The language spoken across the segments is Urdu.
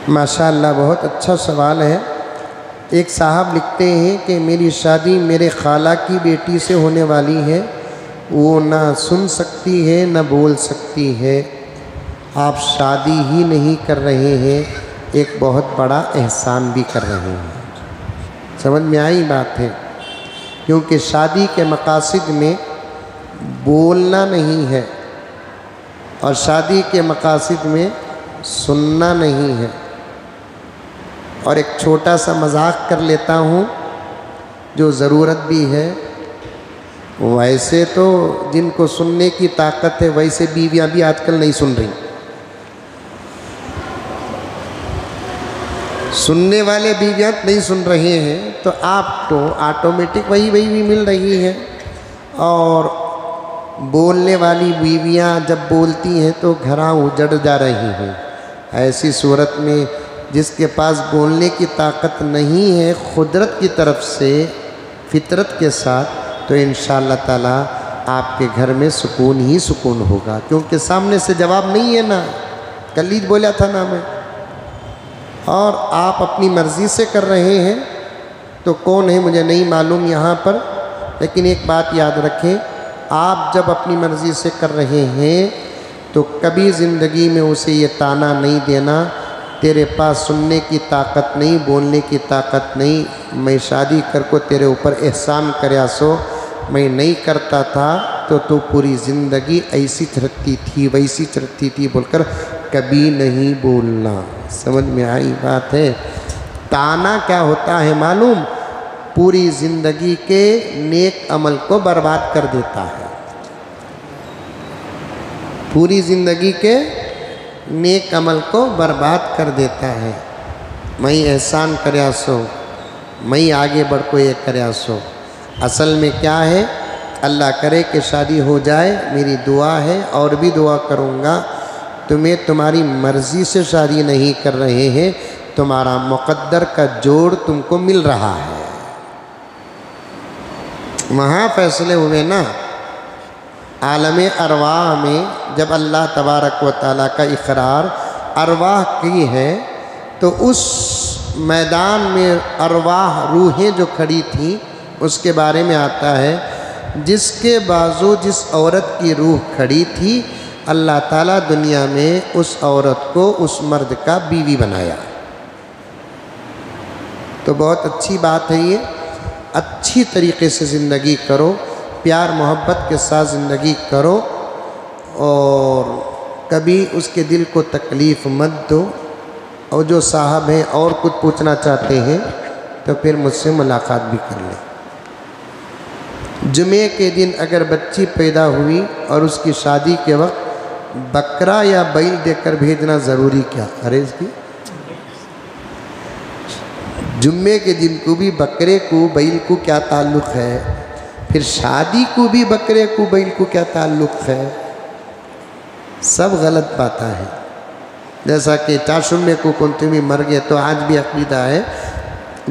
ماشاءاللہ بہت اچھا سوال ہے۔ ایک صاحب لکھتے ہیں کہ میری شادی میرے خالہ کی بیٹی سے ہونے والی ہے، وہ نہ سن سکتی ہے نہ بول سکتی ہے، آپ شادی ہی نہیں کر رہے ہیں، ایک بہت بڑا احسان بھی کر رہے ہیں۔ سمجھ میں آئی بات ہے؟ کیونکہ شادی کے مقاصد میں بولنا نہیں ہے اور شادی کے مقاصد میں سننا نہیں ہے۔ اور ایک چھوٹا سا مذاق کر لیتا ہوں جو ضرورت بھی ہے، ویسے تو جن کو سننے کی طاقت ہے ویسے بیویاں بھی آج کل نہیں سن رہی، سننے والے بیویاں نہیں سن رہے ہیں، تو آپ کو آٹومیٹک وہی بھی مل رہی ہے۔ اور بولنے والی بیویاں جب بولتی ہیں تو گھراں اجڑ جا رہی ہیں۔ ایسی صورت میں جس کے پاس بولنے کی طاقت نہیں ہے قدرت کی طرف سے فطرت کے ساتھ، تو انشاءاللہ تعالی آپ کے گھر میں سکون ہی سکون ہوگا، کیونکہ سامنے سے جواب نہیں ہے نا، کل ہی بولا تھا نا میں۔ اور آپ اپنی مرضی سے کر رہے ہیں تو کون ہے مجھے نہیں معلوم یہاں پر، لیکن ایک بات یاد رکھیں، آپ جب اپنی مرضی سے کر رہے ہیں تو کبھی زندگی میں اسے یہ طعنہ نہیں دینا تیرے پاس سننے کی طاقت نہیں، بولنے کی طاقت نہیں، میں شادی کر کو تیرے اوپر احسان کریا سو میں نہیں کرتا تھا تو پوری زندگی ایسی چرتی تھی ویسی چرتی تھی بول کر کبھی نہیں بولنا۔ سمجھ میں آئی بات ہے؟ طعنہ کیا ہوتا ہے معلوم؟ پوری زندگی کے نیک عمل کو برباد کر دیتا ہے، پوری زندگی کے نیک عمل کو برباد کر دیتا ہے۔ میں احسان کریا سو، میں آگے بڑھ کو یہ کریا سو۔ اصل میں کیا ہے؟ اللہ کرے کہ شادی ہو جائے، میری دعا ہے اور بھی دعا کروں گا، تمہیں تمہاری مرضی سے شادی نہیں کر رہے ہیں، تمہارا مقدر کا جوڑ تم کو مل رہا ہے۔ وہاں فیصلے ہوئے نا عالم ارواح میں، جب اللہ تبارک و تعالیٰ کا اقرار ارواح کی ہے تو اس میدان میں ارواح روحیں جو کھڑی تھیں اس کے بارے میں آتا ہے، جس کے بازو جس عورت کی روح کھڑی تھی اللہ تعالیٰ دنیا میں اس عورت کو اس مرد کا بیوی بنایا۔ تو بہت اچھی بات ہے یہ، اچھی طریقے سے زندگی کرو، پیار محبت کے ساتھ زندگی کرو، اور کبھی اس کے دل کو تکلیف مت دو۔ اور جو صاحب ہیں اور کچھ پوچھنا چاہتے ہیں تو پھر مجھ سے ملاقات بھی کر لیں۔ جمعے کے دن اگر بچی پیدا ہوئی اور اس کی شادی کے وقت بکرا یا بیل دے کر بھیجنا ضروری کیا؟ ارے اس کی جمعے کے دن کو بھی بکرے کو بیل کو کیا تعلق ہے؟ پھر شادی کو بھی بکرے کو بیل کو کیا تعلق ہے؟ سب غلط باتیں ہیں۔ جیسا کہ چاشمے کو کنتمی مر گئے تو آج بھی عقیدہ ہے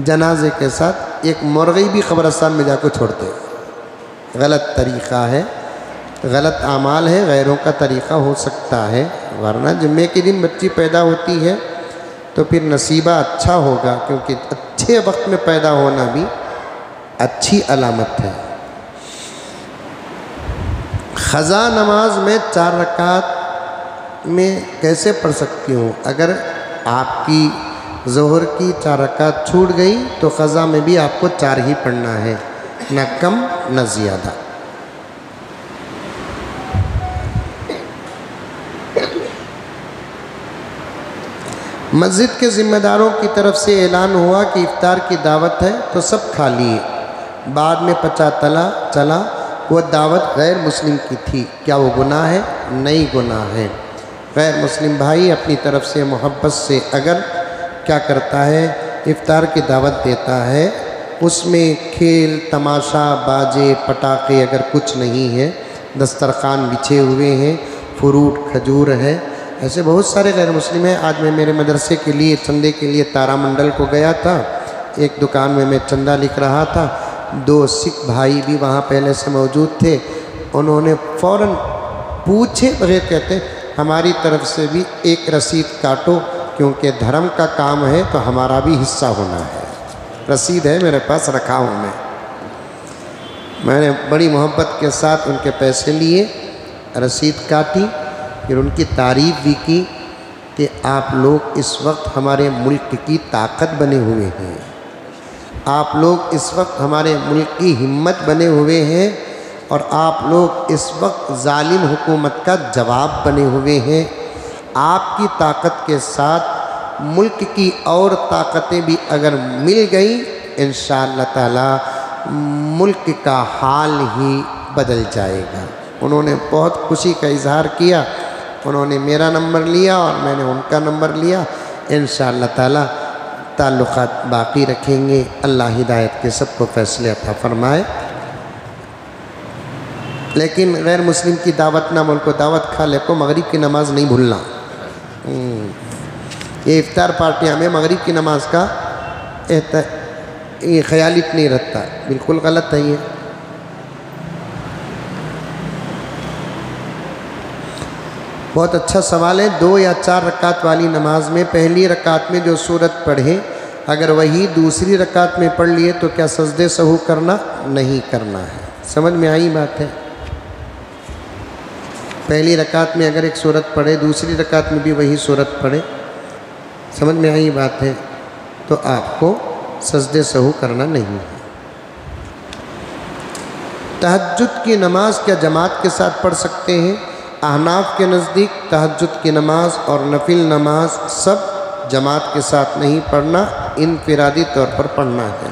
جنازے کے ساتھ ایک مرغی بھی قبرستان میں جا کو چھوڑتے، غلط طریقہ ہے، غلط اعمال ہے، غیروں کا طریقہ ہو سکتا ہے، ورنہ جمعے کے دن بچی پیدا ہوتی ہے تو پھر نصیبہ اچھا ہوگا، کیونکہ اچھے وقت میں پیدا ہونا بھی اچھی علامت ہے۔ قضا نماز میں 4 رکعت میں کیسے پڑھ سکتی ہوں؟ اگر آپ کی ظہر کی 4 رکعت چھوٹ گئی تو قضا میں بھی آپ کو 4 ہی پڑھنا ہے، نہ کم نہ زیادہ۔ مسجد کے ذمہ داروں کی طرف سے اعلان ہوا کہ افطار کی دعوت ہے تو سب کھا لیے، بعد میں پتہ چلا وہ دعوت غیر مسلم کی تھی، کیا وہ گناہ ہے؟ نہیں گناہ ہے۔ غیر مسلم بھائی اپنی طرف سے محبت سے اگر کیا کرتا ہے، افطار کی دعوت دیتا ہے، اس میں کھیل تماشا باجے پٹاخے اگر کچھ نہیں ہے، دسترخوان بچھے ہوئے ہیں، فروٹ کھجور ہے، ایسے بہت سارے غیر مسلم ہیں۔ آج میں میرے مدرسے کے لیے چندے کے لیے تارا منڈل کو گیا تھا، ایک دکان میں چندہ لکھ رہا تھا، 2 سکھ بھائی بھی وہاں پہلے سے موجود تھے، انہوں نے فوراً پوچھے بغیر کہتے ہماری طرف سے بھی ایک رسید کاٹو، کیونکہ دھرم کا کام ہے تو ہمارا بھی حصہ ہونا ہے۔ رسید ہے میرے پاس، رکھا ہوں میں نے بڑی محبت کے ساتھ ان کے پیسے لیے، رسید کاٹی، پھر ان کی تعریف بھی کی کہ آپ لوگ اس وقت ہمارے ملک کی طاقت بنے ہوئے ہیں، آپ لوگ اس وقت ہمارے ملک کی ہمت بنے ہوئے ہیں، اور آپ لوگ اس وقت ظالم حکومت کا جواب بنے ہوئے ہیں۔ آپ کی طاقت کے ساتھ ملک کی اور طاقتیں بھی اگر مل گئیں انشاءاللہ تعالی ملک کا حال ہی بدل جائے گا۔ انہوں نے بہت خوشی کا اظہار کیا، انہوں نے میرا نمبر لیا اور میں نے ان کا نمبر لیا۔ انشاءاللہ تعالی تعلقات باقی رکھیں گے۔ اللہ ہدایت کے سب کو فیصلے عطا فرمائے۔ لیکن غیر مسلم کی دعوت نہ ملک کو دعوت کھا لے کو مغرب کی نماز نہیں بھولنا۔ یہ افطار پارٹیاں میں مغرب کی نماز کا یہ خیال نہیں رہتا، بالکل غلط ہے یہ۔ بہت اچھا سوال ہے۔ 2 یا 4 رکعت والی نماز میں پہلی رکعت میں جو سورت پڑھے اگر وہی دوسری رکعت میں پڑھ لیے تو کیا سجدے سہو کرنا؟ نہیں کرنا ہے۔ سمجھ میں آئی بات ہے؟ پہلی رکعت میں اگر ایک سورت پڑھے دوسری رکعت میں بھی وہی سورت پڑھے، سمجھ میں آئی بات ہے، تو آپ کو سجدے سہو کرنا نہیں ہے۔ تہجد کی نماز کیا جماعت کے ساتھ پڑھ سکتے ہیں؟ احناف کے نزدیک تہجد کی نماز اور نفل نماز سب جماعت کے ساتھ نہیں پڑھنا، انفرادی طور پر پڑھنا ہے،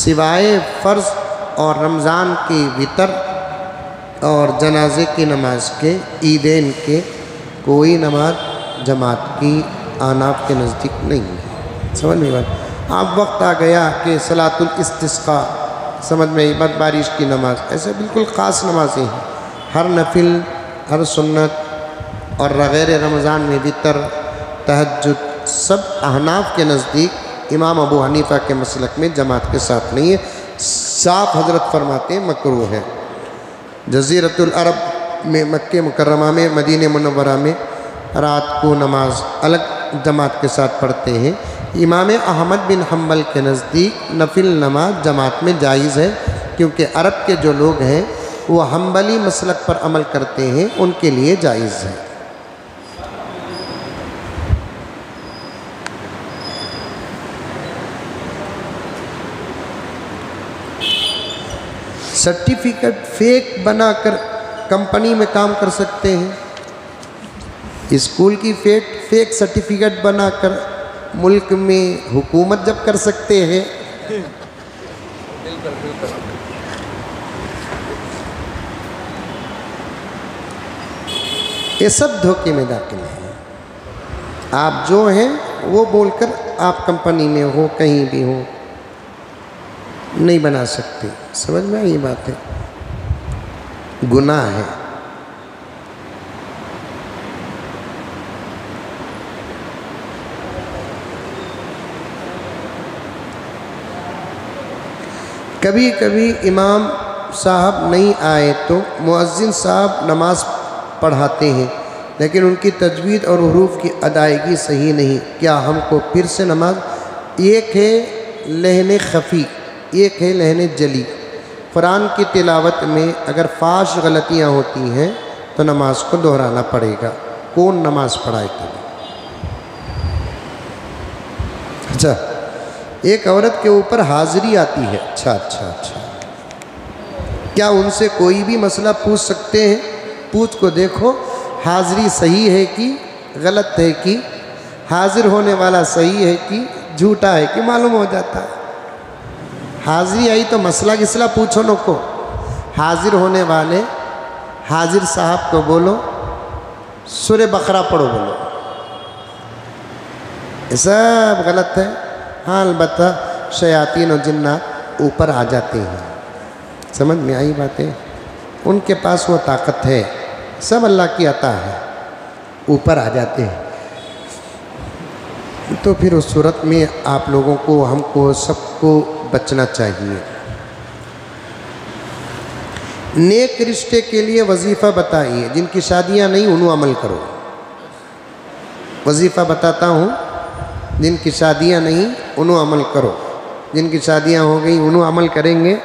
سوائے فرض اور رمضان کی وتر اور جنازے کی نماز کے، عیدین کے کوئی نماز جماعت کی احناف کے نزدیک نہیں ہے۔ سمجھ میں بات؟ اب وقت آ گیا کہ صلاۃ الاستسقاء، سمجھ میں بات، بارش کی نماز، ایسے بالکل خاص نمازیں ہیں۔ ہر نفل، ہر سنت اور غیر رمضان میں وتر، تہجد سب احناف کے نزدیک، امام ابو حنیفہ کے مسلک میں جماعت کے ساتھ نہیں ہے، صاف حضرت فرماتے ہیں مکروہ ہے۔ جزیرۃ العرب میں، مکہ مکرمہ میں، مدینہ منورہ میں رات کو نماز الگ جماعت کے ساتھ پڑھتے ہیں۔ امام احمد بن حنبل کے نزدیک نفل نماز جماعت میں جائز ہے، کیونکہ عرب کے جو لوگ ہیں وہ حنبلی مسلک پر عمل کرتے ہیں، ان کے لیے جائز ہے۔ سرٹیفکیٹ فیک بنا کر کمپنی میں کام کر سکتے ہیں، اسکول کی فیک سرٹیفکیٹ بنا کر ملک میں حکومت جب کر سکتے ہیں، یہ سب دھوکے میں داخل ہیں۔ آپ جو ہیں وہ بول کر آپ کمپنی میں ہو، کہیں بھی ہو، نہیں بنا سکتے۔ سمجھ میں یہ بات ہے، گناہ ہے۔ کبھی کبھی امام صاحب نہیں آئے تو مؤذن صاحب نماز پڑھاتے ہیں، لیکن ان کی تجوید اور حروف کی ادائیگی صحیح نہیں، کیا ہم کو پھر سے نماز؟ ایک ہے لحن خفی، ایک ہے لحن جلی۔ قرآن کی تلاوت میں اگر فاش غلطیاں ہوتی ہیں تو نماز کو دہرانا پڑے گا۔ کون نماز پڑھائے تو؟ اچھا، ایک عورت کے اوپر حاضری آتی ہے، اچھا، کیا ان سے کوئی بھی مسئلہ پوچھ سکتے ہیں؟ پوچھ کو دیکھو حاضری صحیح ہے کہ غلط ہے، کہ حاضر ہونے والا صحیح ہے کہ جھوٹا ہے، کہ معلوم ہو جاتا ہے۔ حاضری آئی تو مسئلہ کسلا پوچھو نو کو، حاضر ہونے والے حاضر صاحب کو بولو سورہ بقرہ پڑھو، بولو، یہ سب غلط ہے۔ ہاں البتہ شیاطین و جنات اوپر آ جاتے ہیں، سمجھ میں آئی باتیں؟ ان کے پاس وہ طاقت ہے، سب اللہ کی عطا ہے، اوپر آ جاتے ہیں۔ تو پھر اس صورت میں آپ لوگوں کو، ہم کو، سب کو بچنا چاہیے۔ نیک رشتے کے لیے وظیفہ بتائیے، جن کی شادیاں نہیں انہوں عمل کرو۔ وظیفہ بتاتا ہوں، جن کی شادیاں نہیں انہوں عمل کرو، جن کی شادیاں ہو گئی انہوں عمل کریں گے،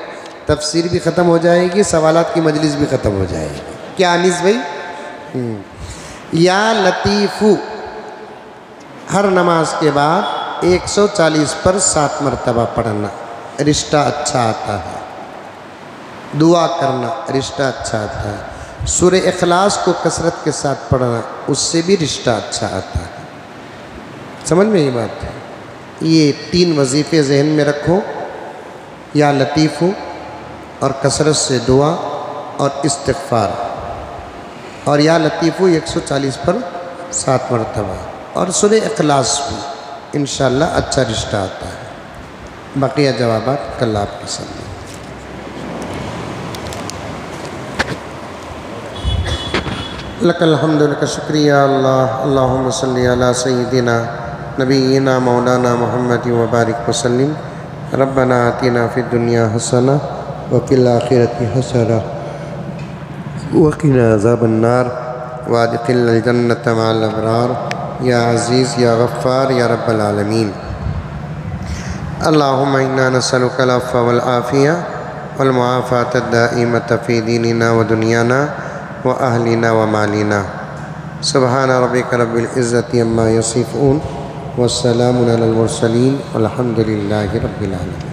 تفسیر بھی ختم ہو جائے گی، سوالات کی مجلس بھی ختم ہو جائے گی۔ کیا انیس بھائی؟ یا لطیفو ہر نماز کے بعد 140 پر 7 مرتبہ پڑھنا، رشتہ اچھا آتا ہے۔ دعا کرنا، رشتہ اچھا آتا ہے۔ سورہ اخلاص کو کثرت کے ساتھ پڑھنا، اس سے بھی رشتہ اچھا آتا ہے۔ سمجھ میں یہ بات ہے؟ یہ 3 وظیفے ذہن میں رکھو، یا لطیف ہو اور کثرت سے دعا اور استغفار، اور یا لطیف ہو 140 پر 7 مرتبہ، اور سورہ اخلاص بھی انشاءاللہ اچھا رشتہ آتا ہے۔ بقیہ جوابات کل آپ کے سامنے۔ لک الحمد لک شکریہ اللہ، اللہم صلی علی سیدنا نبینا مولانا محمد وبارک وسلم۔ ربنا آتنا فی الدنیا حسنہ وفی الآخرۃ حسنہ وقنا عذاب النار وادخلنا الجنۃ مع الابرار یا عزیز یا غفار یا رب العالمین۔ اللہم انا نسألک العفو والعافیہ والمعافاة الدائمة فی دیننا ودنیانا وأهلنا ومالنا۔ سبحان ربک رب العزة عما یصفون والسلام علی المرسلین والحمد للہ رب العالمین۔